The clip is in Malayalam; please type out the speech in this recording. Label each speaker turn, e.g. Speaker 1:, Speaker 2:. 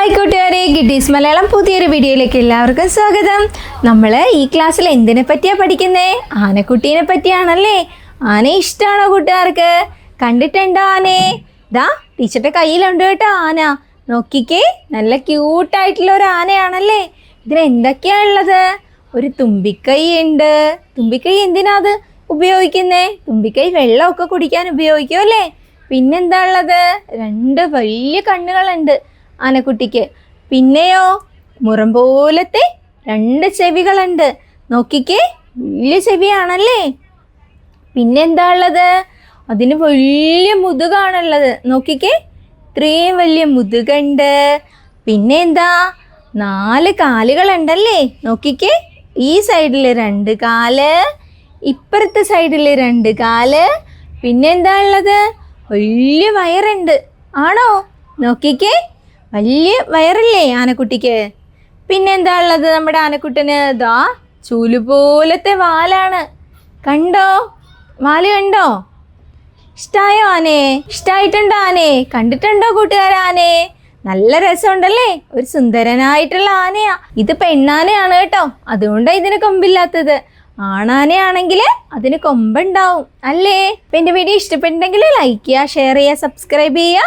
Speaker 1: ഹായ് കൂട്ടുകാരെ, ഗിഡീസ് മലയാളം പുതിയൊരു വീഡിയോയിലേക്ക് എല്ലാവർക്കും സ്വാഗതം. നമ്മൾ ഈ ക്ലാസ്സിൽ എന്തിനെ പറ്റിയാണ് പഠിക്കുന്നേ? ആനക്കുട്ടീനെ പറ്റിയാണല്ലേ. ആനയെ ഇഷ്ടമാണോ കൂട്ടുകാർക്ക്? കണ്ടിട്ടുണ്ടോ ആനയെ? ദാ ടീച്ചറുടെ കയ്യിലുണ്ട് കേട്ടോ ആന. നോക്കിക്കേ, നല്ല ക്യൂട്ടായിട്ടുള്ള ഒരു ആനയാണല്ലേ. ഇതിന് എന്തൊക്കെയാ ഉള്ളത്? ഒരു തുമ്പിക്കൈ ഉണ്ട്. തുമ്പിക്കൈ എന്തിനാ അത് ഉപയോഗിക്കുന്നേ? തുമ്പിക്കൈ വെള്ളമൊക്കെ കുടിക്കാൻ ഉപയോഗിക്കും അല്ലേ. പിന്നെന്താ ഉള്ളത്? രണ്ട് വലിയ കണ്ണുകളുണ്ട് ആനക്കുട്ടിക്ക്. പിന്നെയോ മുറം പോലത്തെ രണ്ട് ചെവികളുണ്ട്. നോക്കിക്കേ, വലിയ ചെവിയാണല്ലേ. പിന്നെന്താ ഉള്ളത്? അതിന് വലിയ മുതുകാണുള്ളത്. നോക്കിക്കേ, ഇത്രയും വലിയ മുതുകുണ്ട്. പിന്നെ എന്താ, 4 കാലുകളുണ്ടല്ലേ. നോക്കിക്കേ, ഈ സൈഡിൽ 2 കാല്, ഇപ്പുറത്തെ സൈഡിൽ 2 കാല്. പിന്നെന്താ ഉള്ളത്? വലിയ വയറുണ്ട്. ആണോ? നോക്കിക്കേ, വലിയ വയറല്ലേ ആനക്കുട്ടിക്ക്. പിന്നെന്താ ഉള്ളത് നമ്മുടെ ആനക്കുട്ടന്? ദാ ചൂല് പോലത്തെ വാലാണ്. കണ്ടോ? വാല് കണ്ടോ? ഇഷ്ടായോ ആനേ? ഇഷ്ടായിട്ടുണ്ടോ ആനേ? കണ്ടിട്ടുണ്ടോ കൂട്ടുകാർ ആനേ? നല്ല രസമുണ്ടല്ലേ. ഒരു സുന്ദരനായിട്ടുള്ള ആനയാ. ഇത് പെണ്ണാനയാണ് കേട്ടോ, അതുകൊണ്ടാണ് ഇതിന് കൊമ്പില്ലാത്തത്. ആണാനയാണെങ്കിൽ അതിന് കൊമ്പുണ്ടാവും അല്ലേ. അപ്പം എൻ്റെ വീഡിയോ ഇഷ്ടപ്പെട്ടിട്ടുണ്ടെങ്കിൽ ലൈക്ക് ചെയ്യുക, ഷെയർ ചെയ്യുക, സബ്സ്ക്രൈബ് ചെയ്യുക.